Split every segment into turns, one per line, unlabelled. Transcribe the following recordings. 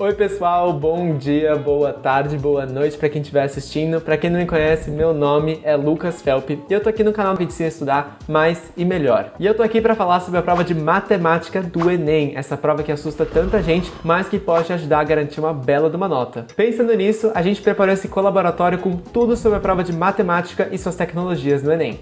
Oi pessoal, bom dia, boa tarde, boa noite para quem estiver assistindo. Para quem não me conhece, meu nome é Lucas Felp e eu tô aqui no canal que ensina a estudar mais e melhor. E eu tô aqui para falar sobre a prova de matemática do Enem, essa prova que assusta tanta gente, mas que pode te ajudar a garantir uma bela de uma nota. Pensando nisso, a gente preparou esse colaboratório com tudo sobre a prova de matemática e suas tecnologias no Enem.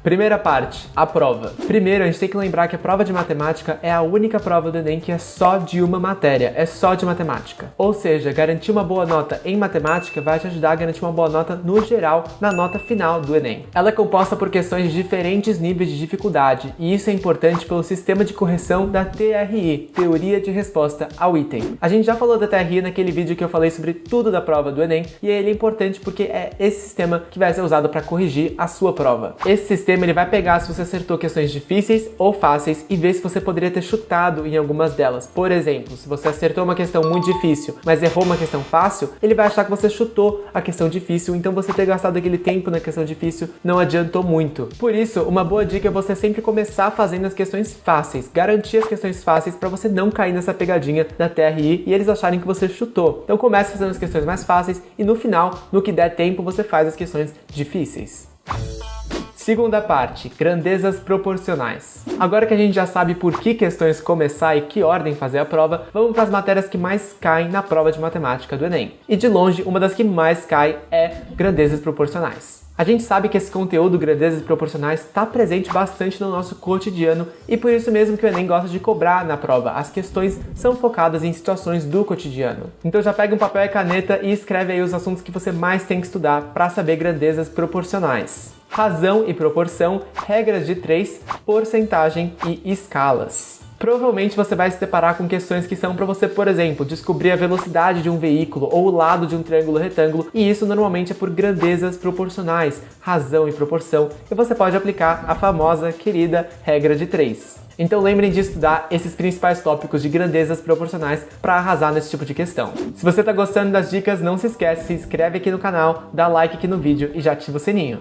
Primeira parte, a prova. Primeiro, a gente tem que lembrar que a prova de matemática é a única prova do Enem que é só de uma matéria, é só de matemática. Ou seja, garantir uma boa nota em matemática vai te ajudar a garantir uma boa nota no geral, na nota final do Enem. Ela é composta por questões de diferentes níveis de dificuldade, e isso é importante pelo sistema de correção da TRI, Teoria de Resposta ao Item. A gente já falou da TRI naquele vídeo que eu falei sobre tudo da prova do Enem, e ele é importante porque é esse sistema que vai ser usado para corrigir a sua prova. Esse sistema ele vai pegar se você acertou questões difíceis ou fáceis e ver se você poderia ter chutado em algumas delas. Por exemplo, se você acertou uma questão muito difícil, mas errou uma questão fácil, ele vai achar que você chutou a questão difícil, então você ter gastado aquele tempo na questão difícil não adiantou muito. Por isso, uma boa dica é você sempre começar fazendo as questões fáceis, garantir as questões fáceis para você não cair nessa pegadinha da TRI e eles acharem que você chutou. Então comece fazendo as questões mais fáceis e no final, no que der tempo, você faz as questões difíceis. Segunda parte, grandezas proporcionais. Agora que a gente já sabe por que questões começar e que ordem fazer a prova, vamos para as matérias que mais caem na prova de matemática do Enem. E de longe, uma das que mais cai é grandezas proporcionais. A gente sabe que esse conteúdo, grandezas proporcionais, está presente bastante no nosso cotidiano e por isso mesmo que o Enem gosta de cobrar na prova. As questões são focadas em situações do cotidiano. Então já pega um papel e caneta e escreve aí os assuntos que você mais tem que estudar para saber grandezas proporcionais. Razão e proporção, regras de 3, porcentagem e escalas. Provavelmente você vai se deparar com questões que são para você, por exemplo, descobrir a velocidade de um veículo ou o lado de um triângulo retângulo, e isso normalmente é por grandezas proporcionais, razão e proporção, e você pode aplicar a famosa, querida regra de 3. Então lembrem de estudar esses principais tópicos de grandezas proporcionais para arrasar nesse tipo de questão. Se você está gostando das dicas, não se esquece, se inscreve aqui no canal, dá like aqui no vídeo e já ativa o sininho.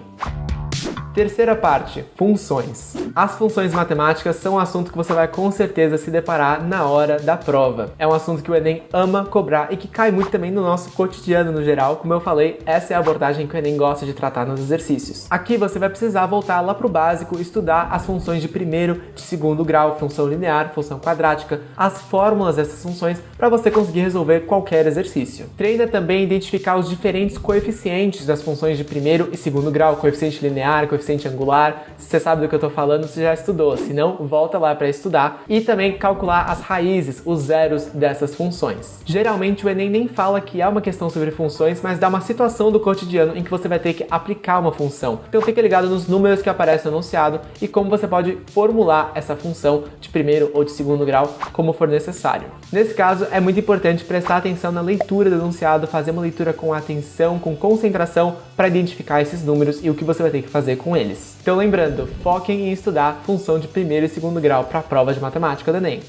Terceira parte, funções. As funções matemáticas são um assunto que você vai com certeza se deparar na hora da prova. É um assunto que o Enem ama cobrar e que cai muito também no nosso cotidiano no geral. Como eu falei, essa é a abordagem que o Enem gosta de tratar nos exercícios. Aqui você vai precisar voltar lá para o básico, estudar as funções de primeiro, de segundo grau, função linear, função quadrática, as fórmulas dessas funções para você conseguir resolver qualquer exercício. Treina também identificar os diferentes coeficientes das funções de primeiro e segundo grau, coeficiente linear, coeficiente angular. Se você sabe do que eu estou falando, você já estudou, se não, volta lá para estudar e também calcular as raízes, os zeros dessas funções. Geralmente o Enem nem fala que há uma questão sobre funções, mas dá uma situação do cotidiano em que você vai ter que aplicar uma função. Então fica ligado nos números que aparecem no enunciado e como você pode formular essa função de primeiro ou de segundo grau, como for necessário. Nesse caso, é muito importante prestar atenção na leitura do enunciado, fazer uma leitura com atenção, com concentração, para identificar esses números e o que você vai ter que fazer com eles. Então lembrando, foquem em estudar função de primeiro e segundo grau para a prova de matemática do Enem.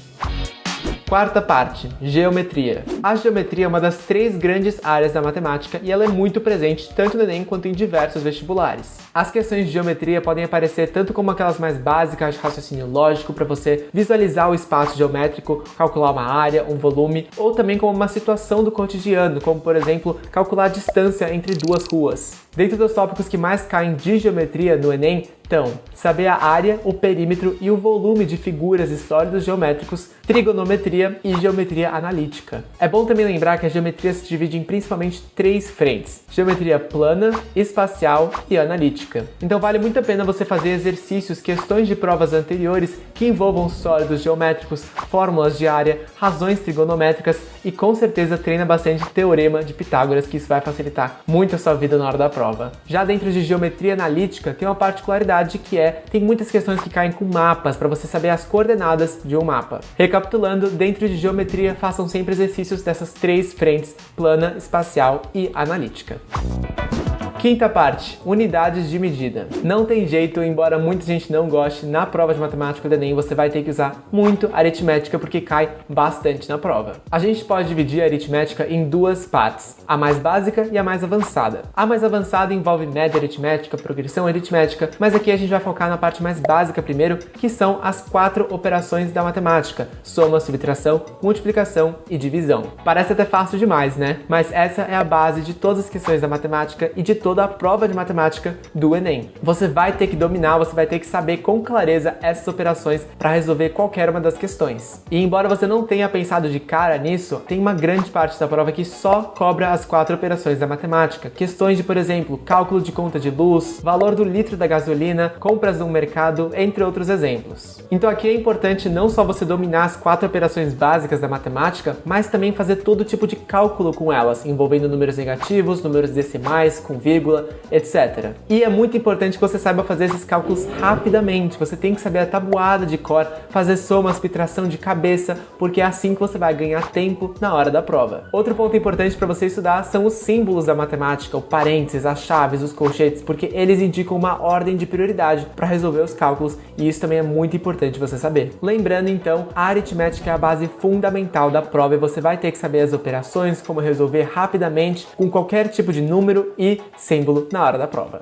Quarta parte, geometria. A geometria é uma das 3 grandes áreas da matemática e ela é muito presente tanto no Enem quanto em diversos vestibulares. As questões de geometria podem aparecer tanto como aquelas mais básicas de raciocínio lógico para você visualizar o espaço geométrico, calcular uma área, um volume, ou também como uma situação do cotidiano, como por exemplo, calcular a distância entre duas ruas. Dentro dos tópicos que mais caem de geometria no Enem, então, saber a área, o perímetro e o volume de figuras e sólidos geométricos, trigonometria e geometria analítica. É bom também lembrar que a geometria se divide em principalmente 3 frentes: geometria plana, espacial e analítica. Então vale muito a pena você fazer exercícios, questões de provas anteriores que envolvam sólidos geométricos, fórmulas de área, razões trigonométricas e com certeza treina bastante teorema de Pitágoras, que isso vai facilitar muito a sua vida na hora da prova. Já dentro de geometria analítica tem uma particularidade que tem muitas questões que caem com mapas para você saber as coordenadas de um mapa. Recapitulando, dentro de geometria façam sempre exercícios dessas 3 frentes: plana, espacial e analítica. Quinta parte, unidades de medida. Não tem jeito, embora muita gente não goste, na prova de matemática do Enem você vai ter que usar muito aritmética porque cai bastante na prova. A gente pode dividir a aritmética em duas partes, a mais básica e a mais avançada. A mais avançada envolve média aritmética, progressão aritmética, mas aqui a gente vai focar na parte mais básica primeiro, que são as 4 operações da matemática: soma, subtração, multiplicação e divisão. Parece até fácil demais, né? Mas essa é a base de todas as questões da matemática e de toda a prova de matemática do Enem. Você vai ter que dominar, você vai ter que saber com clareza essas operações para resolver qualquer uma das questões. E embora você não tenha pensado de cara nisso, tem uma grande parte da prova que só cobra as 4 operações da matemática. Questões de, por exemplo, cálculo de conta de luz, valor do litro da gasolina, compras no mercado, entre outros exemplos. Então aqui é importante não só você dominar as 4 operações básicas da matemática, mas também fazer todo tipo de cálculo com elas, envolvendo números negativos, números decimais, com vírgula, etc. E é muito importante que você saiba fazer esses cálculos rapidamente. Você tem que saber a tabuada de cor, fazer soma, subtração de cabeça, porque é assim que você vai ganhar tempo na hora da prova. Outro ponto importante para você estudar são os símbolos da matemática, o parênteses, as chaves, os colchetes, porque eles indicam uma ordem de prioridade para resolver os cálculos e isso também é muito importante você saber. Lembrando então, a aritmética é a base fundamental da prova e você vai ter que saber as operações, como resolver rapidamente com qualquer tipo de número e símbolo na hora da prova.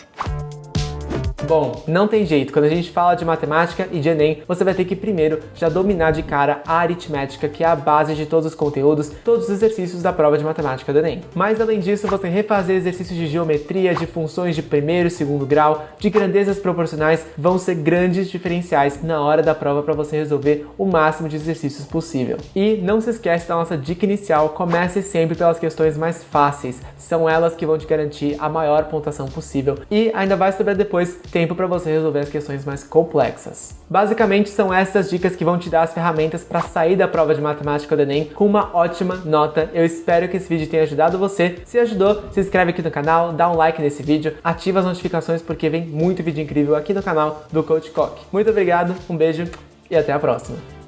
Bom, não tem jeito, quando a gente fala de matemática e de Enem, você vai ter que primeiro já dominar de cara a aritmética, que é a base de todos os conteúdos, todos os exercícios da prova de matemática do Enem. Mas além disso, você refazer exercícios de geometria, de funções de primeiro e segundo grau, de grandezas proporcionais, vão ser grandes diferenciais na hora da prova para você resolver o máximo de exercícios possível. E não se esquece da nossa dica inicial, comece sempre pelas questões mais fáceis, são elas que vão te garantir a maior pontuação possível e ainda vai sobrar depois tempo para você resolver as questões mais complexas. Basicamente são essas dicas que vão te dar as ferramentas para sair da prova de matemática do Enem com uma ótima nota. Eu espero que esse vídeo tenha ajudado você. Se ajudou, se inscreve aqui no canal, dá um like nesse vídeo, ativa as notificações porque vem muito vídeo incrível aqui no canal do Coach Cock. Muito obrigado, um beijo e até a próxima!